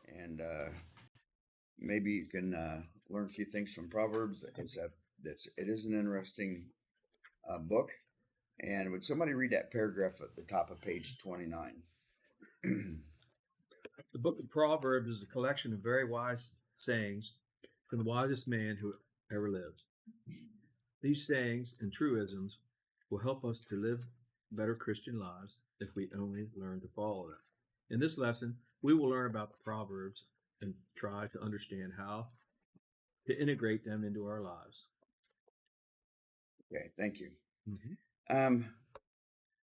and maybe you can learn a few things from Proverbs. It is an interesting book. And would somebody read that paragraph at the top of page 29? The book of Proverbs is a collection of very wise sayings from the wisest man who ever lived. These sayings and truisms will help us to live better Christian lives if we only learn to follow them. In this lesson, we will learn about the Proverbs and try to understand how to integrate them into our lives. Okay, thank you. Mm-hmm. Um,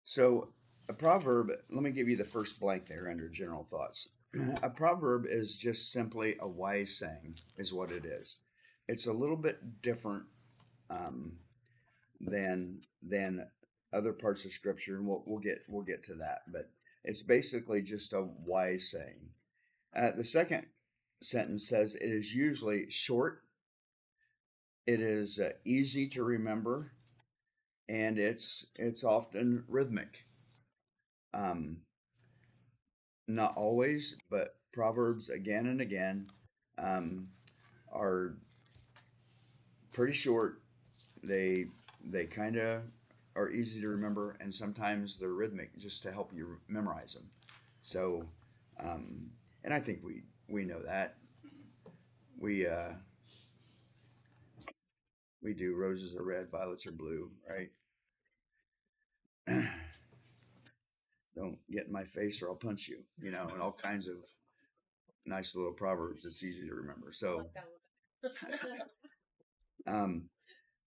so a proverb, let me give you the first blank there under general thoughts. A proverb is just simply a wise saying, is what it is. It's a little bit different um, than other parts of Scripture, and we'll get to that. But it's basically just a wise saying. The second sentence says it is usually short, it is easy to remember, and it's often rhythmic. Um, Not always, but Proverbs again and again um, are pretty short. They they kind of are easy to remember, and sometimes they're rhythmic just to help you memorize them. So, um, and I think we know that we we do. Roses are red, violets are blue, right? Don't get in my face or I'll punch you. You know, and all kinds of nice little proverbs. It's easy to remember. Um,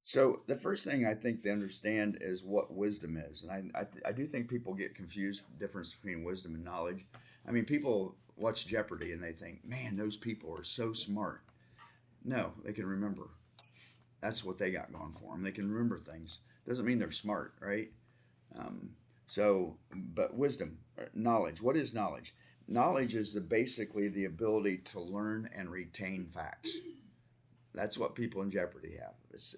So the first thing I think they understand is what wisdom is, and I do think people get confused the difference between wisdom and knowledge. I mean, people watch Jeopardy and they think, "Man, those people are so smart." No, they can remember. That's what they got going for them. They can remember things. Doesn't mean they're smart, right? Um, but wisdom, knowledge. What is knowledge? Knowledge is basically the ability to learn and retain facts. That's what people in Jeopardy have. It's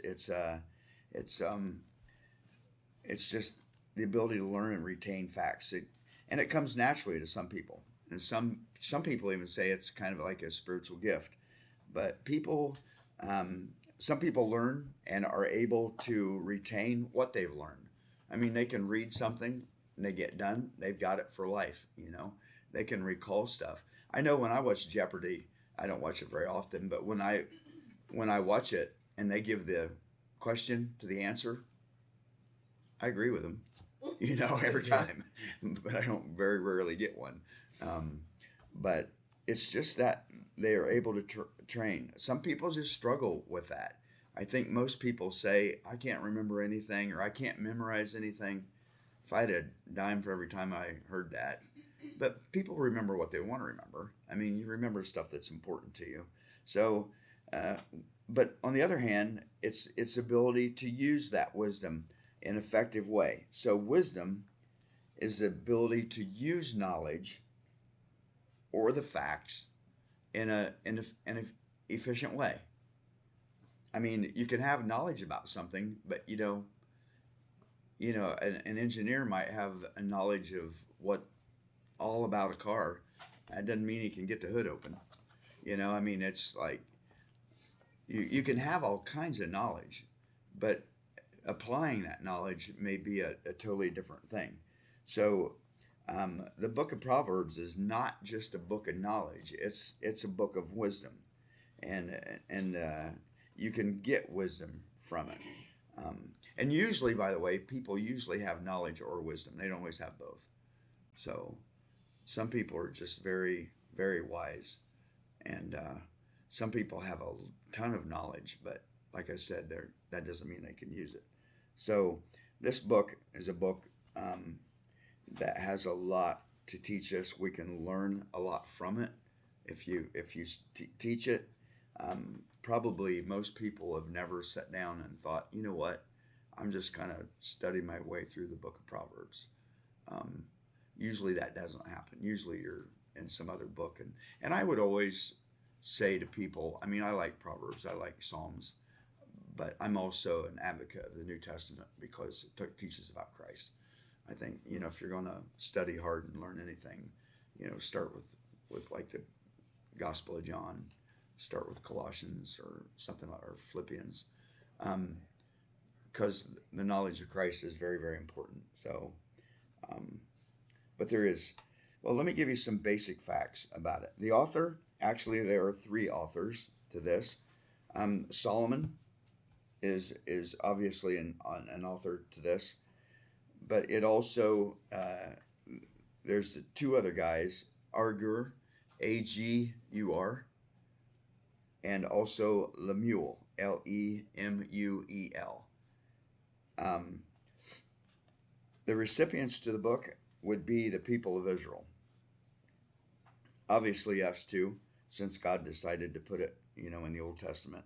it's just the ability to learn and retain facts. And it comes naturally to some people, and some people even say it's kind of like a spiritual gift. But um, some people learn and are able to retain what they've learned. I mean, they can read something and they get done. They've got it for life. You know, they can recall stuff. I know when I watch Jeopardy, I don't watch it very often, but when I watch it and they give the question to the answer, I agree with them, you know, every Yeah. time, but I don't very rarely get one. Um, but it's just that they are able to train. Some people just struggle with that. I think most people say, I can't remember anything or I can't memorize anything. If I had a dime for every time I heard that. But people remember what they want to remember. I mean, you remember stuff that's important to you. So, uh, but on the other hand, it's its ability to use that wisdom in an effective way. So, wisdom is the ability to use knowledge or the facts in a efficient way. I mean, you can have knowledge about something, but an engineer might have a knowledge of what all about a car. That doesn't mean he can get the hood open. I mean, it's like you can have all kinds of knowledge, but applying that knowledge may be a totally different thing. So, the book of Proverbs is not just a book of knowledge; it's a book of wisdom, and and you can get wisdom from it. And usually, by the way, people usually have knowledge or wisdom. They don't always have both. So, some people are just very, very wise, and some people have a ton of knowledge, but like I said, that doesn't mean they can use it. So this book is a book that has a lot to teach us. We can learn a lot from it if you teach it. Probably most people have never sat down and thought, you know what, I'm just kind of studying my way through the book of Proverbs. Um, Usually that doesn't happen. Usually you're in some other book, and I would always say to people, I mean, I like Proverbs, I like Psalms, but I'm also an advocate of the New Testament because it teaches about Christ. I think if you're going to study hard and learn anything, start with like the Gospel of John, start with Colossians or something like, or Philippians, because the knowledge of Christ is very, very important. So, um, but there is, well, let me give you some basic facts about it. The author, actually, there are three authors to this. Solomon is obviously an author to this, but it also there's two other guys, Argur, Agur, and also Lemuel, Lemuel. Um, the recipients to the book would be the people of Israel. Obviously, us too, since God decided to put it, in the Old Testament.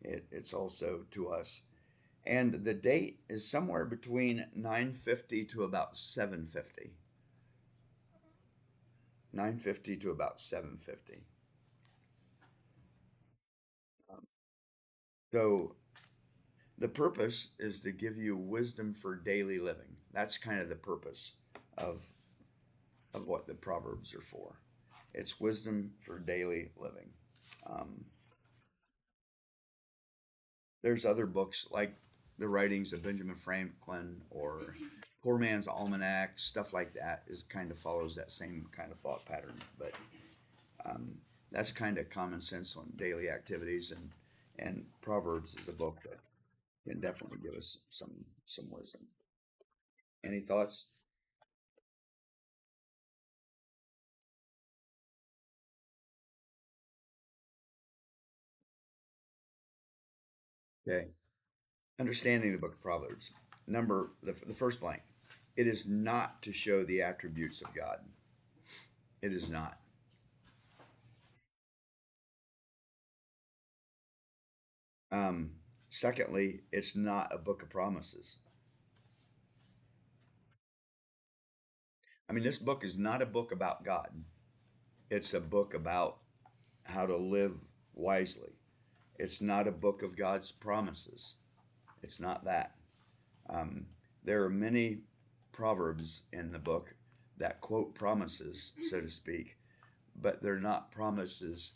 It's also to us. And the date is somewhere between 950 to about 750. 950 to about 750. Um, so the purpose is to give you wisdom for daily living. That's kind of the purpose of what the Proverbs are for. It's wisdom for daily living. Um, there's other books like the writings of Benjamin Franklin or Poor Man's Almanac, stuff like that is kind of follows that same kind of thought pattern. But um, that's kind of common sense on daily activities, and Proverbs is a book that can definitely give us some wisdom. Any thoughts? Okay. Understanding the book of Proverbs. The first blank. It is not to show the attributes of God. It is not. Um, Secondly, it's not a book of promises. I mean, this book is not a book about God. It's a book about how to live wisely. It's not a book of God's promises. It's not that. Um, there are many proverbs in the book that quote promises, so to speak, but they're not promises.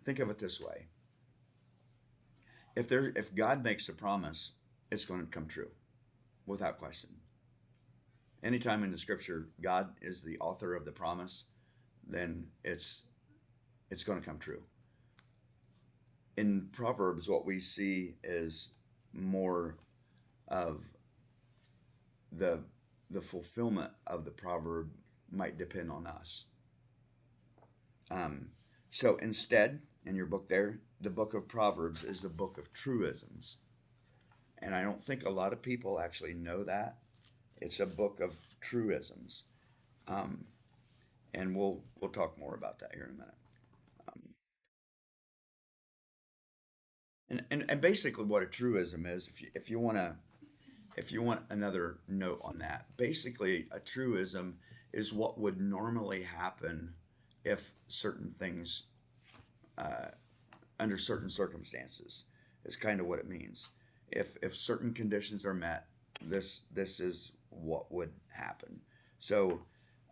Think of it this way: if God makes a promise, it's going to come true, without question. Anytime in the Scripture God is the author of the promise, then it's going to come true. In Proverbs, what we see is more of the the fulfillment of the proverb might depend on us. Um, so instead, in your book there, the book of Proverbs is the book of truisms, and I don't think a lot of people actually know that it's a book of truisms. Um, and we'll talk more about that here in a minute. Um, and basically, what a truism is, if you want another note on that, basically a truism is what would normally happen if certain things, uh, under certain circumstances, is kind of what it means. If certain conditions are met, this is what would happen. So,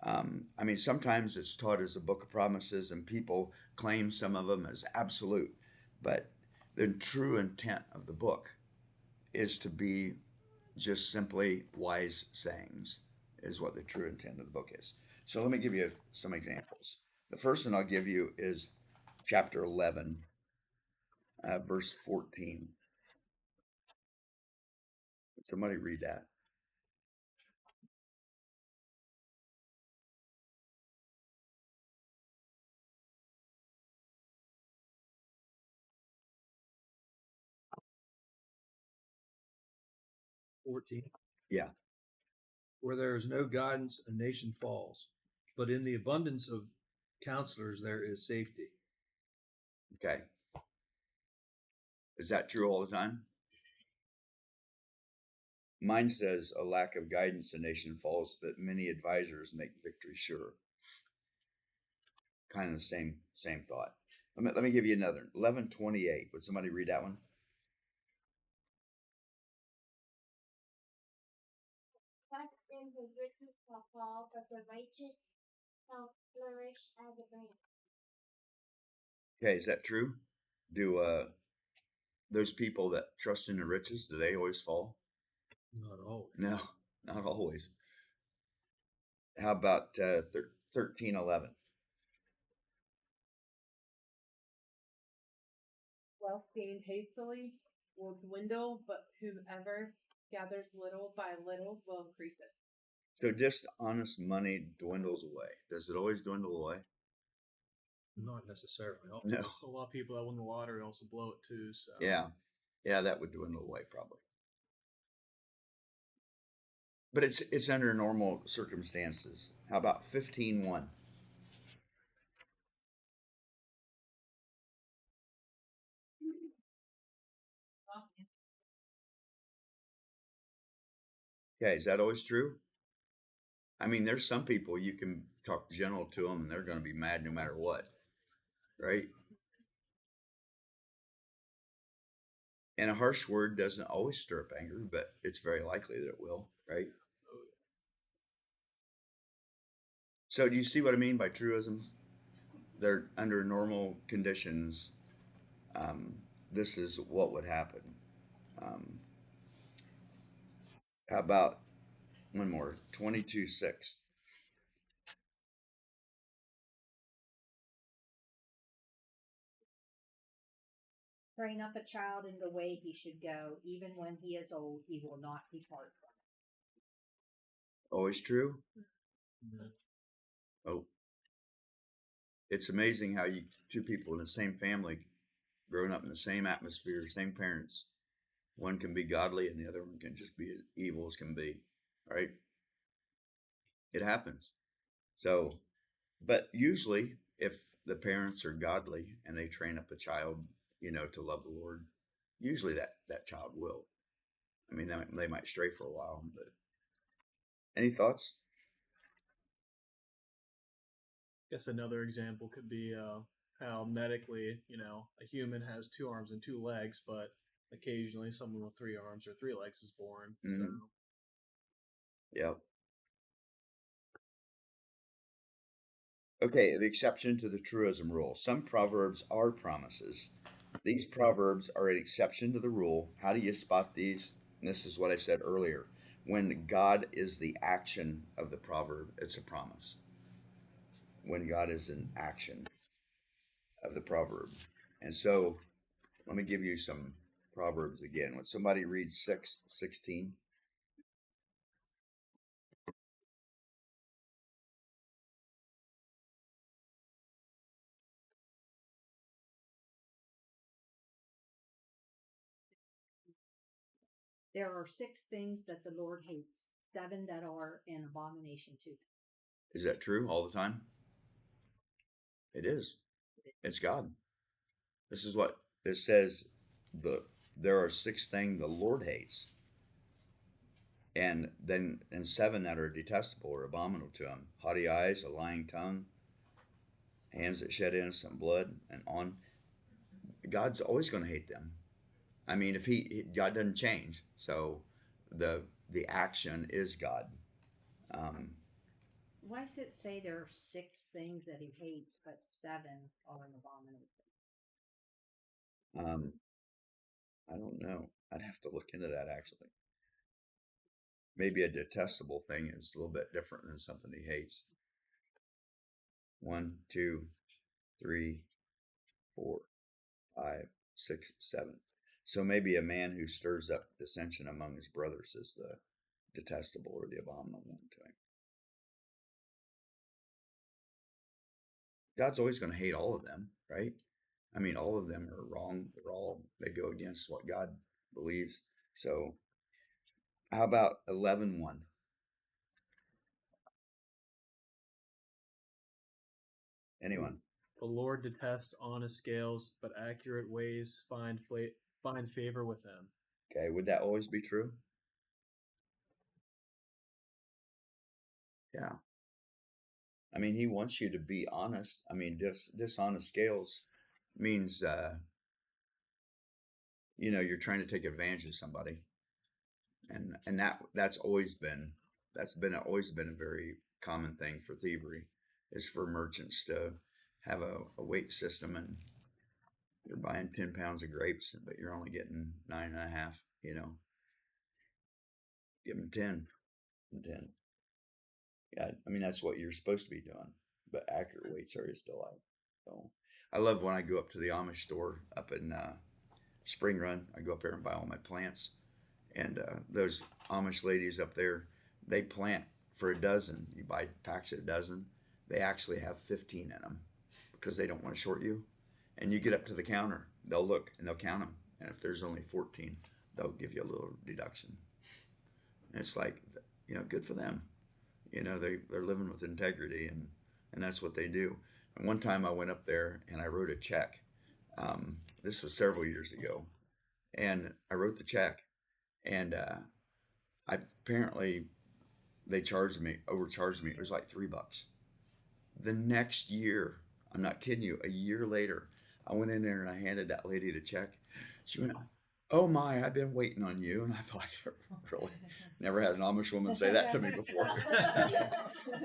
I mean, sometimes it's taught as a book of promises, and people claim some of them as absolute, but the true intent of the book is to be just simply wise sayings, is what the true intent of the book is. So let me give you some examples. The first one I'll give you is chapter 11, verse 14. Somebody read that. 14. Yeah. Where there is no guidance, a nation falls, but in the abundance of counselors there is safety. Okay. Is that true all the time? Mine says a lack of guidance a nation falls, but many advisors make victory sure. Kind of the same thought. Let me give you another. 11:28. Would somebody read that one? Trust in his riches shall fall, but the righteous shall flourish as a branch. Okay, is that true? Do those people that trust in the riches, do they always fall? Not always. No, not always. How about 13:11? Wealth gained hastily will dwindle, but whomever gathers little by little will increase it. So dishonest money dwindles away. Does it always dwindle away? Not necessarily. No. A lot of people that win the lottery also blow it too. So Yeah. Yeah, that would dwindle away probably. But it's under normal circumstances. How about 15:1? Okay, is that always true? I mean, there's some people you can talk general to them and they're going to be mad no matter what, right? And a harsh word doesn't always stir up anger, but it's very likely that it will, right? So, do you see what I mean by truisms? They're under normal conditions. This is what would happen. Um, how about one more? 22:6. Train up a child in the way he should go. Even when he is old, he will not depart from Always true? Mhm. Oh, it's amazing how you two people in the same family, growing up in the same atmosphere, same parents, one can be godly and the other one can just be as evil as can be, right? It happens. So, but usually, if the parents are godly and they train up a child, to love the Lord, usually that child will. I mean, they might stray for a while, but any thoughts? I guess another example could be how medically, a human has 2 arms and 2 legs, but occasionally someone with 3 arms or 3 legs is born. So Mhm. Yeah. Okay, the exception to the truism rule. Some proverbs are promises. These proverbs are an exception to the rule. How do you spot these? And this is what I said earlier. When God is the action of the proverb, it's a promise. When God is an action of the proverb. And so let me give you some proverbs again. When somebody reads 6:16, there are 6 things that the Lord hates, 7 that are an abomination to him. is that true all the time? It is. It's God. This is what it says. There are 6 things the Lord hates, and 7 that are detestable or abominable to him: haughty eyes, a lying tongue, hands that shed innocent blood, and on. God's always going to hate them. I mean, if God doesn't change, so the action is God. Um, Why does it say there are 6 things that he hates, but 7 are an abomination? I don't know. I'd have to look into that actually. Maybe a detestable thing is a little bit different than something he hates. 1, 2, 3, 4, 5, 6, 7. So maybe a man who stirs up dissension among his brothers is the detestable or the abominable one to him. God's always going to hate all of them, right? I mean, all of them are wrong. They go against what God believes. So, how about 11:1? Anyone? the Lord detests honest scales, but accurate ways find favor with him. Okay, would that always be true? Yeah. I mean, he wants you to be honest. I mean, dishonest scales means, you're trying to take advantage of somebody, and that's always been a very common thing for thievery, is for merchants to have a weight system and You're buying 10 pounds of grapes, but you're only getting 9.5. Give them 10 and 10. Yeah, I mean that's what you're supposed to be doing, but accurate weights are still out. So I love when I go up to the Amish store up in Spring Run. I go up there and buy all my plants, and those Amish ladies up there, they plant for a dozen. You buy packs of a dozen. They actually have 15 in them because they don't want to short you. And you get up to the counter, they'll look and they'll count them, and if there's only 14, they'll give you a little deduction. And it's like, good for them. They're living with integrity, and that's what they do. And one time I went up there and I wrote a check. This was several years ago, and I wrote the check, and I apparently they overcharged me. It was like $3. The next year, I'm not kidding you, a year later, I went in there and I handed that lady the check. She went, "Oh my, I've been waiting on you." And I thought, really? Never had an Amish woman say that to me before.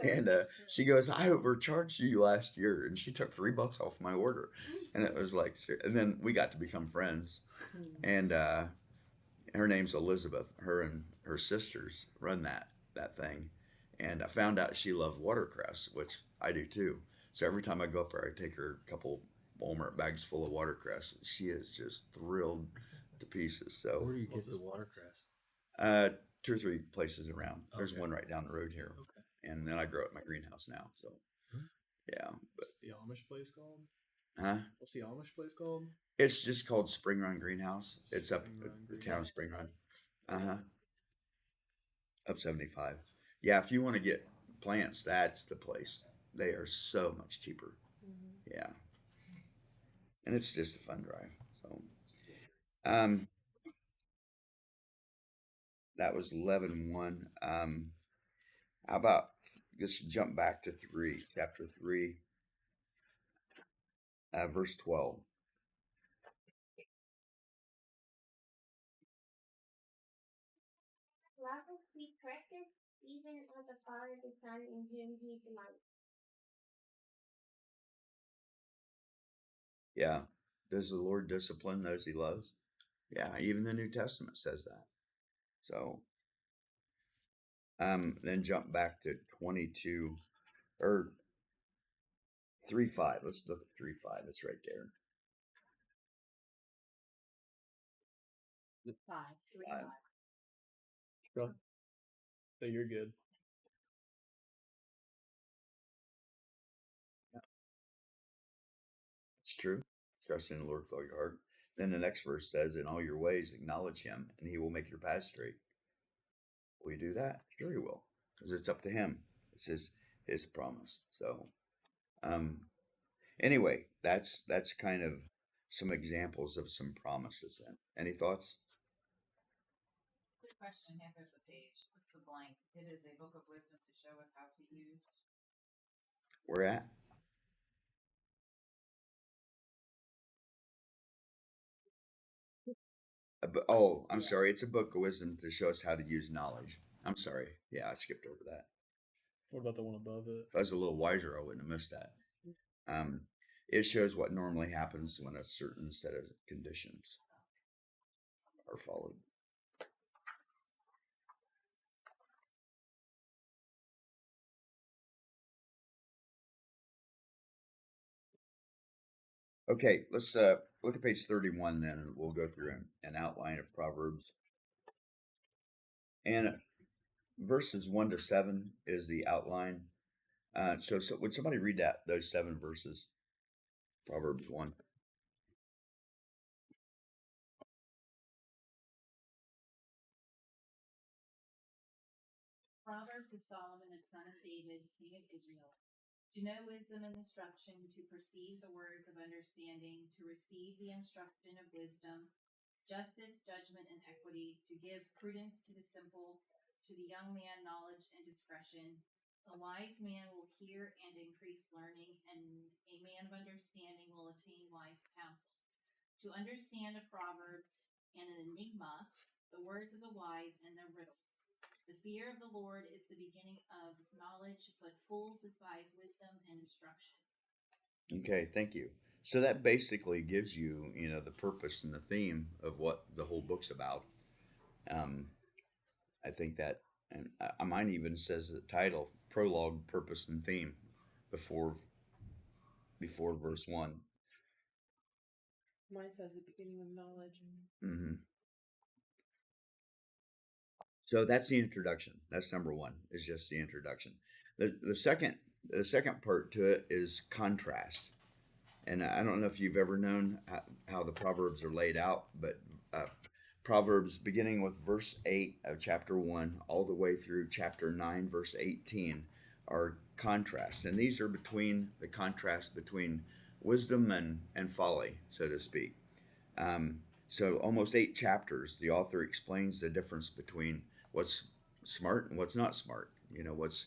And she goes, "I overcharged you last year." And she took $3 off my order. And it was like, and then we got to become friends. And her name's Elizabeth. Her and her sisters run that thing. And I found out she loved watercress, which I do too. So every time I go up there, I take her a couple Walmart bags full of watercress. She is just thrilled to pieces. So Where do you get the watercress? 2 or 3 places around. There's Okay. one right down the road here, Okay. and then I grow it in my greenhouse now. So yeah, but What's the Amish place called? huh? What's the Amish place called? It's just called Spring Run Greenhouse. It's up Spring Run the town of Greenhouse. Spring Run. Up 75. Yeah, if you want to get plants, that's the place. They are so much cheaper. Yeah, and it's just a fun drive. So, that was 11:1. How about just jump back to chapter 3, verse 12. Love us be corrected, even as a father the son in whom he delights. Yeah. Does the Lord discipline those he loves? Yeah, even the New Testament says that. So, then jump back to 22 or 3:5. Let's look at 3:5. It's right there. 5, 3, 5. 5. Go. So you're good. It's true. Trust in the Lord with all your heart. Then the next verse says, "In all your ways acknowledge him, and he will make your path straight." Will you do that? Sure he will, because it's up to him. It's his promise. So, anyway, that's kind of some examples of some promises. Then, any thoughts? Quick question, half of the page, with the blank. It is a book of wisdom to show us how to use. Where at? Oh, I'm sorry. It's a book of wisdom to show us how to use knowledge. I'm sorry. Yeah, I skipped over that. What about the one above it? If I was a little wiser, I wouldn't have missed that. It shows what normally happens when a certain set of conditions are followed. Okay, let's look at page 31 then, and we'll go through an outline of Proverbs. And verses 1 to 7 is the outline. So would somebody read those 7 verses? Proverbs 1. Proverbs of Solomon, the son of David, king of Israel. To know wisdom and instruction, to perceive the words of understanding, to receive the instruction of wisdom, justice, judgment, and equity, to give prudence to the simple, to the young man knowledge and discretion. A wise man will hear and increase learning, and a man of understanding will attain wise counsel. To understand a proverb and an enigma, the words of the wise and their riddles. The fear of the Lord is the beginning of knowledge, but fools despise wisdom and instruction. Okay, thank you. So that basically gives you, you know, the purpose and the theme of what the whole book's about. Um, I think that, and mine even says the title, prologue, purpose, and theme, before verse one. Mine says the beginning of knowledge. Hmm. So that's the introduction. That's number one. Is just the introduction. The second part to it is contrast. And I don't know if you've ever known how the Proverbs are laid out, but uh, Proverbs beginning with verse 8 of chapter 1 all the way through chapter 9, verse 18 are contrasts. And these are between the contrast between wisdom and folly, so to speak. So almost 8 chapters, the author explains the difference between what's smart and what's not smart. You know, what's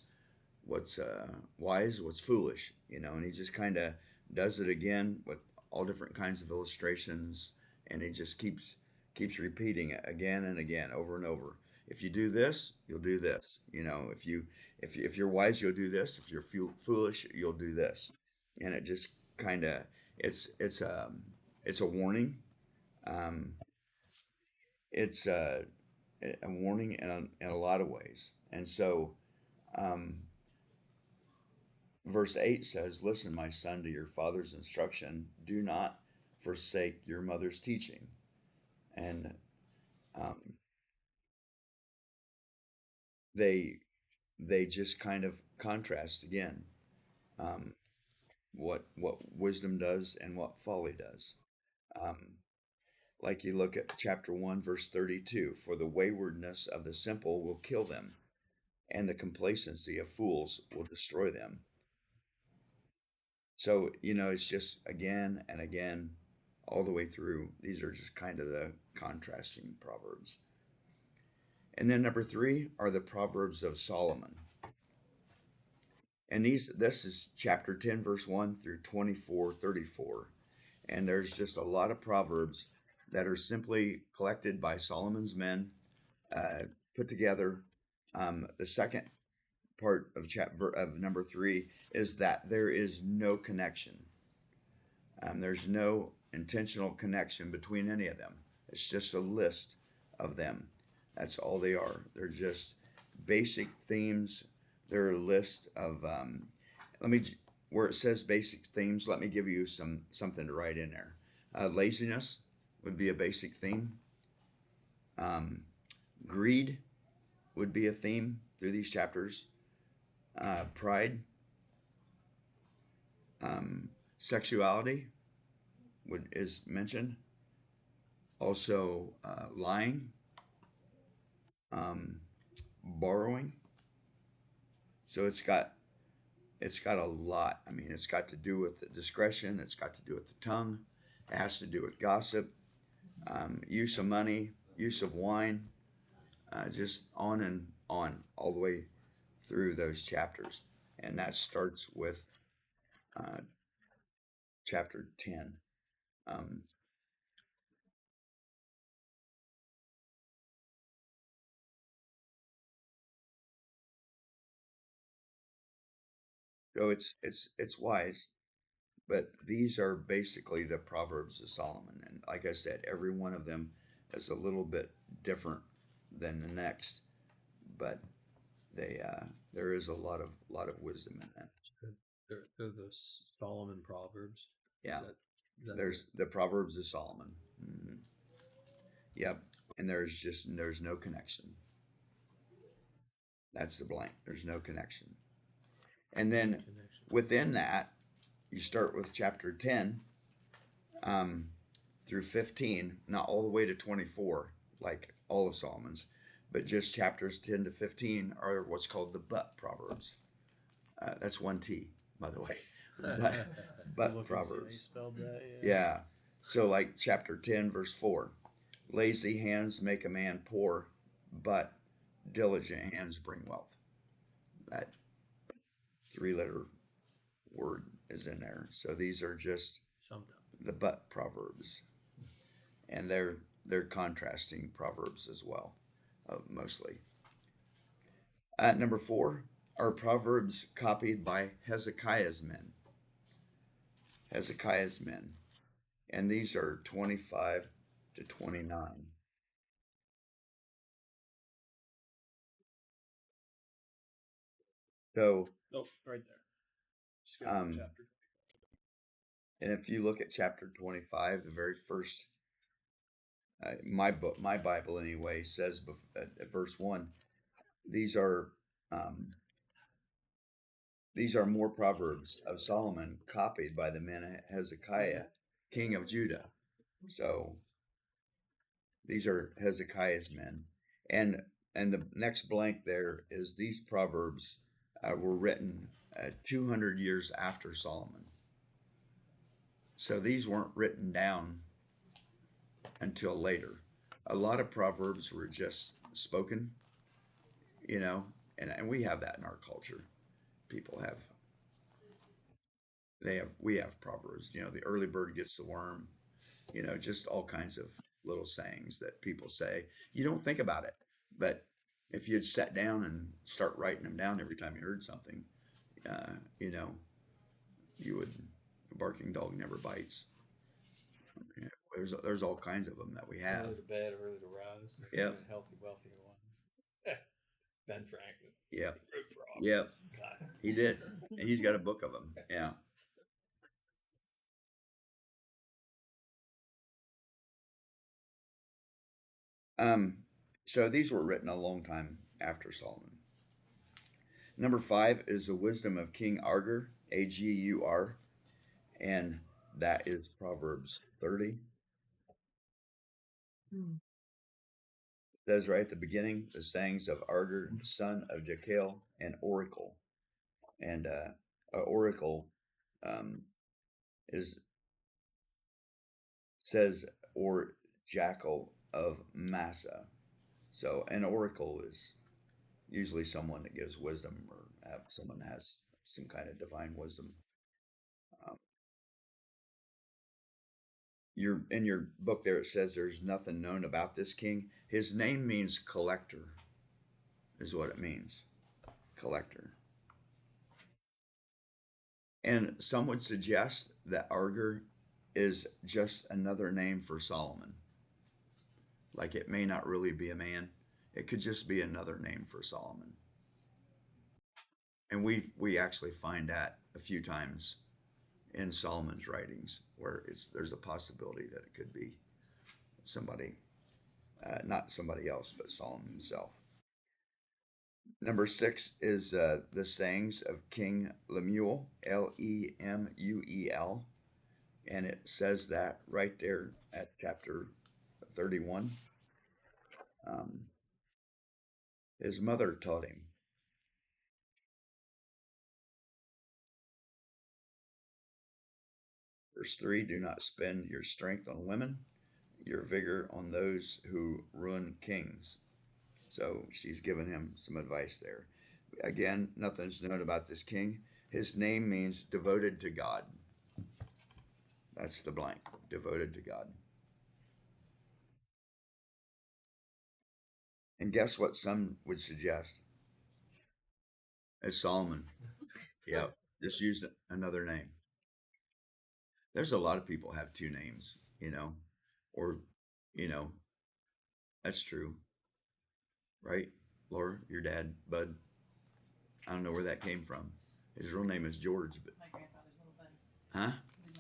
wise, what's foolish. You know, and he just kind of does it again with all different kinds of illustrations, and he just keeps repeating it again and again, over and over. If you do this, you'll do this. You know, if you're wise, you'll do this. If you're foolish, you'll do this. And it just kind of it's a warning. Um, it's a warning in a lot of ways. And so um, verse 8 says, "Listen, my son, to your father's instruction. Do not forsake your mother's teaching." And um, they they just kind of contrast again, um, what wisdom does and what folly does. Um, like you look at chapter 1, verse 32, "For the waywardness of the simple will kill them, and the complacency of fools will destroy them." So, you know, it's just again and again all the way through. These are just kind of the contrasting proverbs. And then number 3 are the Proverbs of Solomon. And this is chapter 10, verse 1 through 24:34. And there's just a lot of proverbs that are simply collected by Solomon's men, uh, put together. The second part of chapter of number 3 is that there is no connection. There's no intentional connection between any of them. It's just a list of them. That's all they are. They're just basic themes. They're a list of. Let me, where it says basic themes, let me give you something to write in there. Laziness would be a basic theme. Greed would be a theme through these chapters. Pride, sexuality is mentioned. Also, lying, borrowing. So it's got a lot. I mean, it's got to do with the discretion. It's got to do with the tongue. It has to do with gossip, use of money, use of wine, just on and on, all the way through those chapters. And that starts with uh, chapter 10. Um, so it's wise, but these are basically the Proverbs of Solomon. And like I said, every one of them is a little bit different than the next, but they there is a lot of wisdom in that. They're the Solomon Proverbs. Yeah, That there's the Proverbs of Solomon. Hmm. Yep, and there's no connection. That's the blank. There's no connection. And then connection. within that, you start with chapter 10 um, through 15, not all the way to 24, like all of Solomon's, but just chapters 10 to 15 are what's called the but Proverbs. That's one T, by the way. But Look and see how you Proverbs. spelled that. Yeah. So, like chapter 10, verse 4, lazy hands make a man poor, but diligent hands bring wealth. That 3-letter word is in there. So these are just Sometimes. the but Proverbs, and they're contrasting Proverbs as well, mostly. Number 4 are Proverbs copied by Hezekiah's men. Hezekiah's men. And these are 25 to 29. So, Oh, right there. Just go to um, chapter. and if you look at chapter 25, the very first, my Bible anyway, says at verse 1, these are um, these are more proverbs of Solomon copied by the men of Hezekiah, king of Judah. So these are Hezekiah's men, and the next blank there is these proverbs were written 200 years after Solomon. So these weren't written down until later. A lot of proverbs were just spoken, you know, and we have that in our culture. People have we have proverbs, you know, the early bird gets the worm, you know, just all kinds of little sayings that people say. You don't think about it, but if you'd sat down and start writing them down every time you heard something, you know, you would. A barking dog never bites. Yeah, there's all kinds of them that we have. Early to bed, early to rise. Yep. Healthy, wealthy ones. Ben Franklin. Yep. Root for all. Yep. God. He did. And he's got a book of them. Yeah. Um, so these were written a long time after Solomon. Number 5 is the wisdom of King Agur, Agur, and that is Proverbs 30. It says right at the beginning, the sayings of Agur, son of Jekyll, an oracle. And oracle is says or jackal of Massa. So an oracle is usually someone that gives wisdom or someone that has some kind of divine wisdom. Um, in your book there it says there's nothing known about this king. His name means collector, is what it means, collector. And some would suggest that Agur is just another name for Solomon. Like it may not really be a man; it could just be another name for Solomon. And we actually find that a few times in Solomon's writings, where there's a possibility that it could be somebody, not somebody else, but Solomon himself. Number 6 is the sayings of King Lemuel, Lemuel, and it says that right there at chapter 31. His mother taught him. Verse 3, do not spend your strength on women, your vigor on those who ruin kings. So she's given him some advice there. Again, nothing's known about this king. His name means devoted to God. That's the blank, devoted to God. And guess what some would suggest? As Solomon. Yeah, just use another name. There's a lot of people have two names, you know, or, you know, that's true. Right? Laura, your dad, Bud. I don't know where that came from. His real name is George, but. It's my grandfather's little buddy. Huh? He was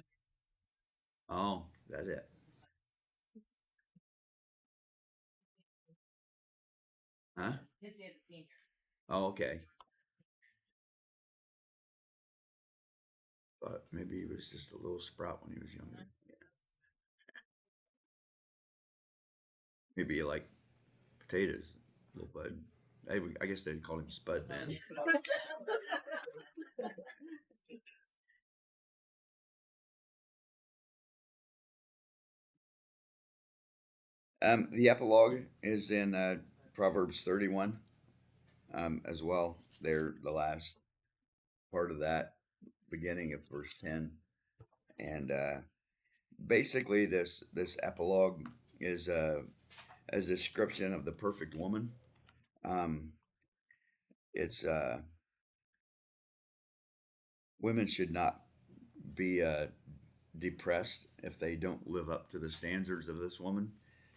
Oh, that it. Huh? his dad's a senior. Oh, okay. But maybe he was just a little sprout when he was younger. Yeah. Maybe you like potatoes, little bud. I guess they'd call him Spud then. The epilogue is in Proverbs 31 as well. They're the last part of that, beginning of verse 10. And basically, this epilogue is a description of the perfect woman. It's women should not be depressed if they don't live up to the standards of this woman,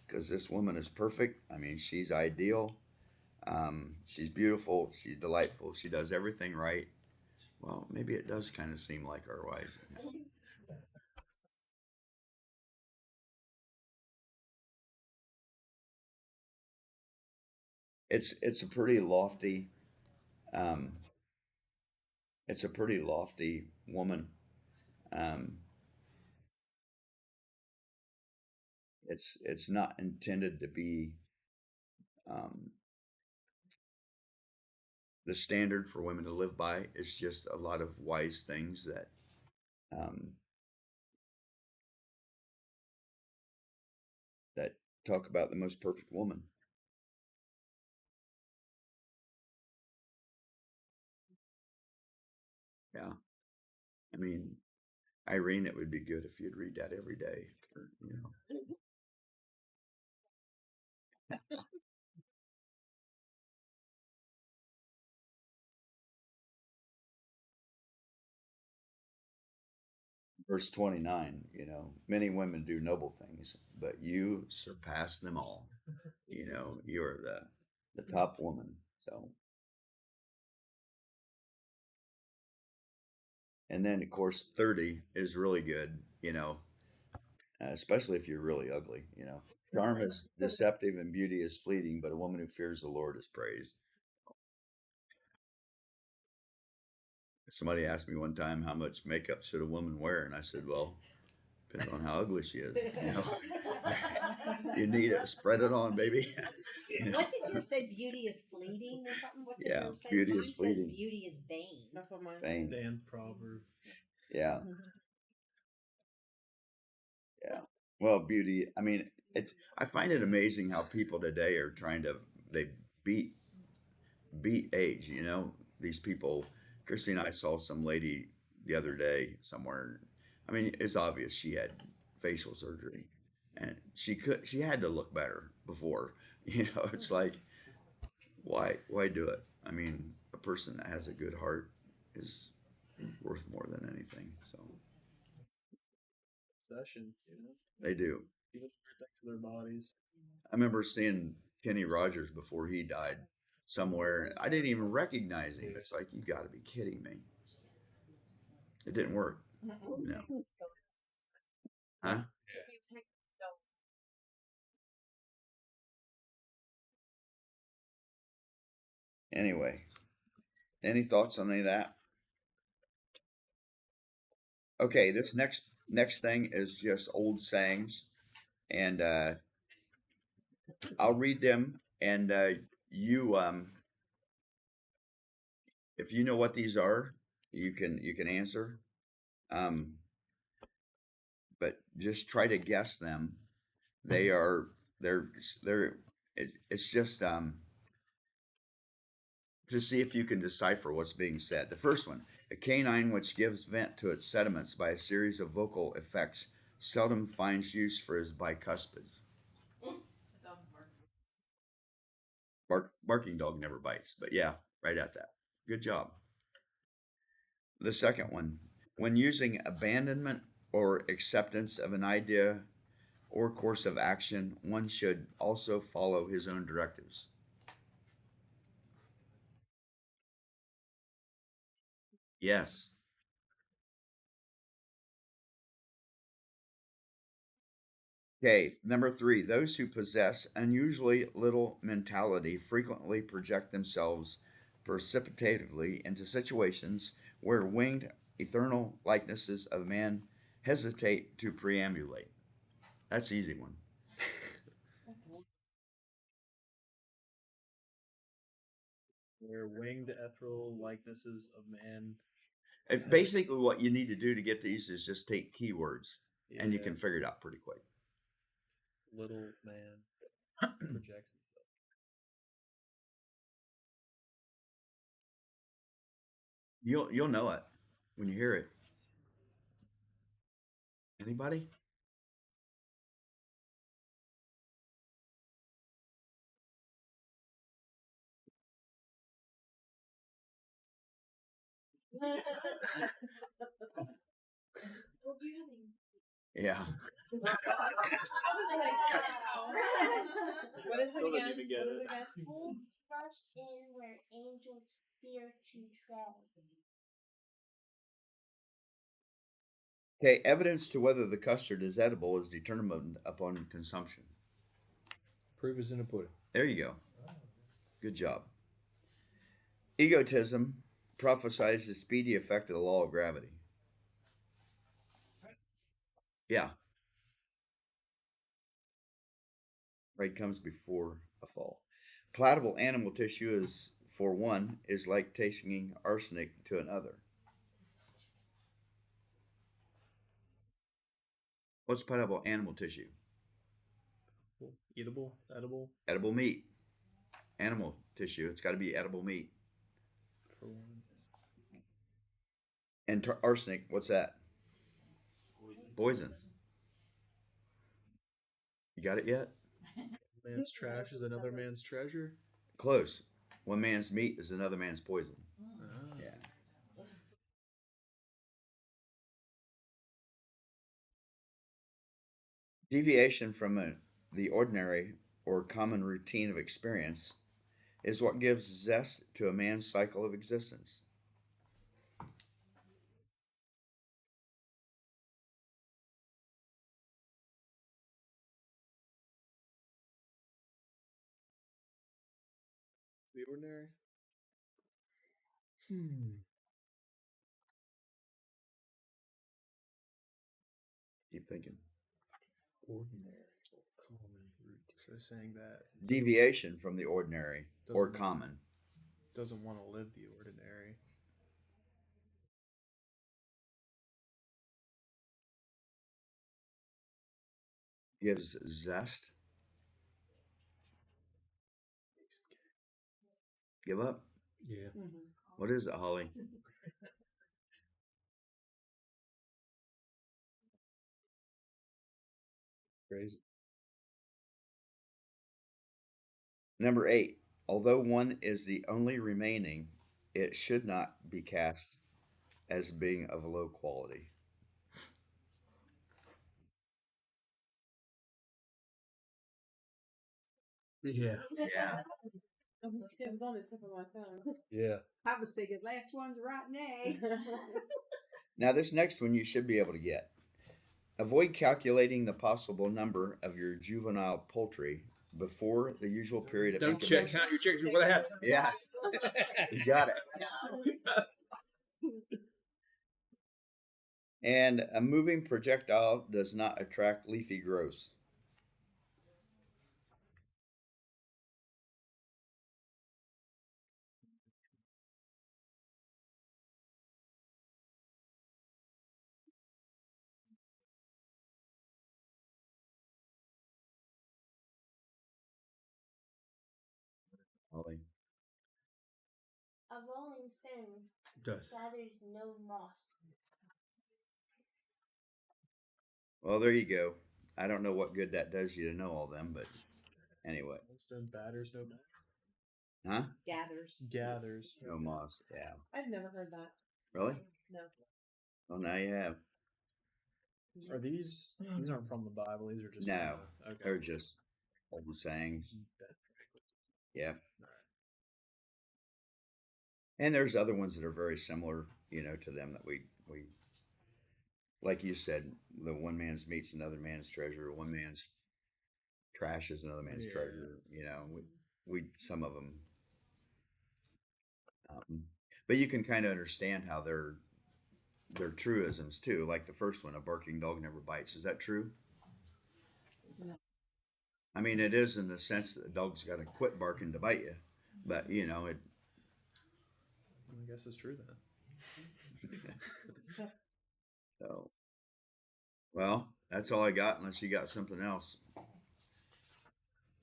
because this woman is perfect. I mean, she's ideal. She's beautiful. She's delightful. She does everything right. Well, maybe it does kind of seem like our wives. It's a pretty lofty. Um, it's a pretty lofty woman. Um, it's not intended to be um, the standard for women to live by. It's just a lot of wise things that um, that talk about the most perfect woman. Yeah, I mean, Irene, it would be good if you'd read that every day. Or, verse 29. Many women do noble things, but you surpass them all. You're the top woman. So, and then of course 30 is really good. Especially if you're really ugly. Charm is deceptive and beauty is fleeting, but a woman who fears the Lord is praised. Somebody asked me one time how much makeup should a woman wear, and I said, well, depends on how ugly she is. You need it, spread it on, baby. What did yours say? Beauty is fleeting or something? What did Yeah, yours say? beauty Mine is says fleeting. beauty is vain. That's what mine Vain. Dan's proverb. Yeah, yeah. Well, beauty. I mean, I find it amazing how people today are trying to they beat beat age. These people. Christy and I saw some lady the other day somewhere. I mean, it's obvious she had facial surgery, and she had to look better before. It's like why do it? I mean, a person that has a good heart is worth more than anything. So Session, they do. people do things to their bodies. I remember seeing Kenny Rogers before he died somewhere. I didn't even recognize him. It's like you got to be kidding me. It didn't work. No. Huh? Anyway, any thoughts on any of that? Okay, this next thing is just old sayings, and I'll read them, and you if you know what these are, you can answer. Um, but just try to guess them. They are they're it's just to see if you can decipher what's being said. The first one, a canine which gives vent to its sentiments by a series of vocal effects seldom finds use for his bicuspids. Barking dog never bites, but yeah, right at that. Good job. The second one, when using abandonment or acceptance of an idea or course of action, one should also follow his own directives. Yes. Okay, number three, those who possess unusually little mentality frequently project themselves precipitatively into situations where winged eternal likenesses of man hesitate to preambulate. That's an easy one. Where winged ethereal likenesses of man. Basically, what you need to do to get these is just take keywords, and you Yeah, can figure it out pretty quick. little man projects himself. You'll know it when you hear it. Anybody? Yeah. I was like, what is it Still didn't again? even get What is it. it again? Fools rush in where angels fear to tread. Okay, evidence to whether the custard is edible is determined upon consumption. Proof is in the pudding. There you go. Good job. Egotism prophesies the speedy effect of the law of gravity. Yeah. Pride comes before a fall. Palatable animal tissue is, for one, is like tasting arsenic to another. What's palatable animal tissue? Eatable, edible. Edible meat. Animal tissue. It's got to be edible meat. For one. And arsenic, what's that? Poison. You got it yet? Man's trash is another man's treasure. Close. One man's meat is another man's poison. Ah. Yeah. Deviation from the ordinary or common routine of experience is what gives zest to a man's cycle of existence. The ordinary. Keep thinking. Ordinary. Common root. So saying that Deviation from the ordinary or Doesn't- common. doesn't want to live the ordinary. Gives zest. Give up. Yeah. What is it, Holly? Crazy. Number 8. Although one is the only remaining, it should not be cast as being of low quality. Yeah. Yeah. It was on the tip of my tongue. Yeah. I was thinking last one's rotten egg. Now, this next one you should be able to get. Avoid calculating the possible number of your juvenile poultry before the usual period of Don't check. incubation. Count your chickens before they hatch. Yes, you got it. And a moving projectile does not attract leafy growths. Holly. A rolling stone Does. gathers no moss. Well, there you go. I don't know what good that does you to know all them, but anyway. Stone batters, no Huh? Gathers. gathers. No moss. Yeah. I've never heard that. Really? No. Well, now you have. Are these? These aren't from the Bible. These are just No, kinda- okay. they're just old sayings. Yep. And there's other ones that are very similar, to them that we like you said, the one man's meat's another man's treasure, one man's trash is another man's Yeah. treasure. We some of them, but you can kind of understand how they're truisms too. Like the first one, a barking dog never bites. Is that true? No. I mean, it is in the sense that the dog's got to quit barking to bite you, but it. I guess it's true then. So, well, that's all I got. Unless you got something else.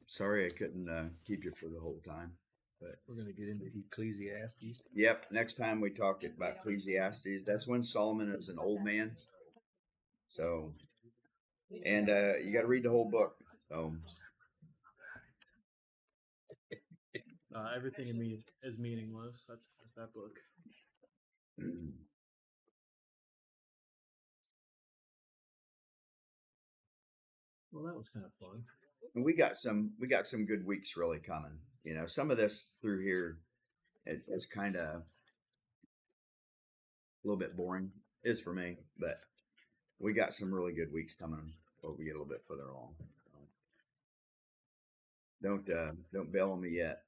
Sorry, I couldn't keep you for the whole time. But We're gonna get into Ecclesiastes. yep, next time we talk about Ecclesiastes, that's when Solomon is an old man. So, and you got to read the whole book. So, Everything in me is meaningless. That's that book. mm. Well, that was kind of fun. And we got some good weeks really coming. You know, some of this through here is kind of a little bit boring. Is for me, but we got some really good weeks coming before we get a little bit further along. Don't bail on me yet.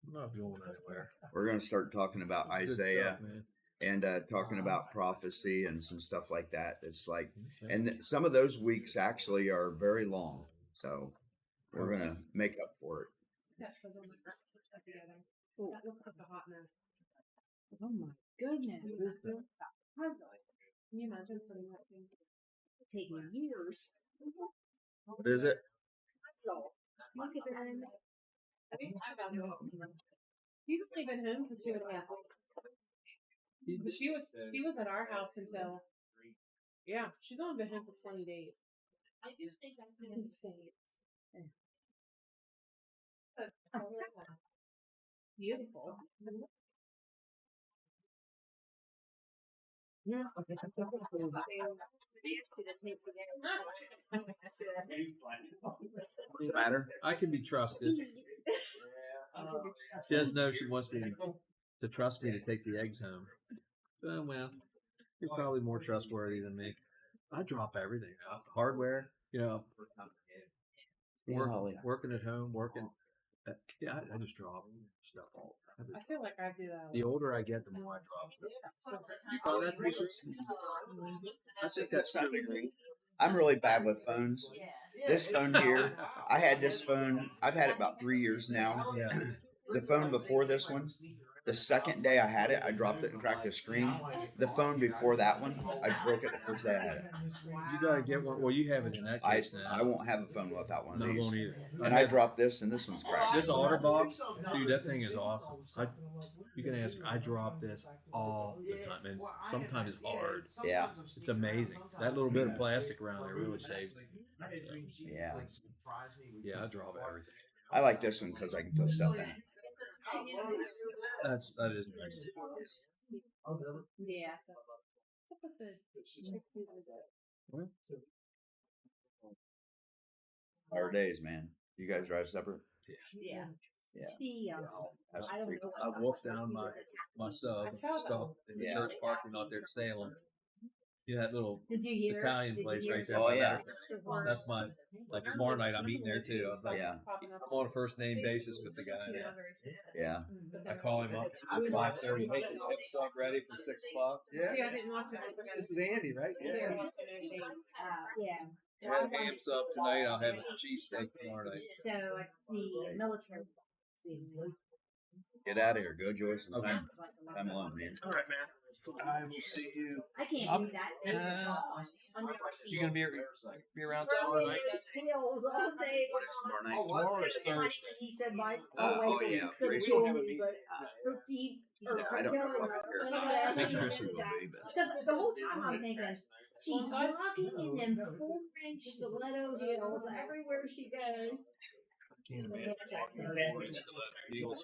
I'm not going anywhere. We're going to start talking about Good Isaiah stuff, man. and talking about prophecy and some stuff like that. It's like, Okay. and some of those weeks actually are very long, so we're going to make up for it. That was on the together. Ooh. That looks like a hot mess. Oh my goodness. Puzzle. Can you imagine putting that thing? Take me years. What is it? Puzzle. Look at that. I mean, I found him. He's only been home for 2.5 weeks. But he was at our house until, yeah, she's only been home for 20 days. I do think that's insane. Beautiful. Yeah. Doesn't matter. I can be trusted. She doesn't know she wants me to trust me to take the eggs home. Well, you're probably more trustworthy than me. I drop everything out. Hardware, working at home, working. Yeah, I just drop stuff all. I feel like I do that. The older I get, the more I drop stuff. You call that I think that's to some degree. I'm really bad with phones. This phone here, I had this phone. I've had it about 3 years now. Yeah. The phone before this one, the second day I had it, I dropped it and cracked the screen. The phone before that one, I broke it the first day I had it. You gotta get one. Well, you have it in that case now. I won't have a phone without one No, of I these. won't either. And I dropped this, and this one's cracked. This OtterBox, dude, that thing is awesome. You can ask. I drop this all the time, and sometimes it's hard. Yeah. It's amazing. That little bit of plastic around there really saves it. Yeah. Yeah, I drop everything. I like this one because I can put stuff in it. That is nice. Yeah. What's up with the Our days, man. You guys drive separate? Yeah. Yeah. She, That's I don't pretty know. I walked down my sub stuff in the Yeah. church parking lot there at Salem. You know, that little Did you hear? Italian Did you place hear right there. Oh, by yeah. Metro. That's my, like tomorrow night I'm eating there too. I was like, Yeah. I'm on a first name basis with the guy there. Yeah. I call him up at 5:30. Hey, can you have sub ready for 6 o'clock? Yeah. See, I didn't watch it. This is Andy, right? They're Yeah. watching it. Yeah. I'll have ham sub tonight. I'll have a cheesesteak tomorrow night. So the military. Get out of here. Go enjoy some Okay. time alone, man. All right, man. I will see you. I can't do that. You gonna be around tomorrow night? Pills all day. What is tomorrow night? Tomorrow is Thursday. He said, "Mike, Oh, yeah. it's gonna Rachel kill have a me, meeting. but her feet are I don't know if I'll be here. I think Kristen will be, but Because the whole time I'm thinking, she's walking in them full-range stiletto heels everywhere she goes. Deals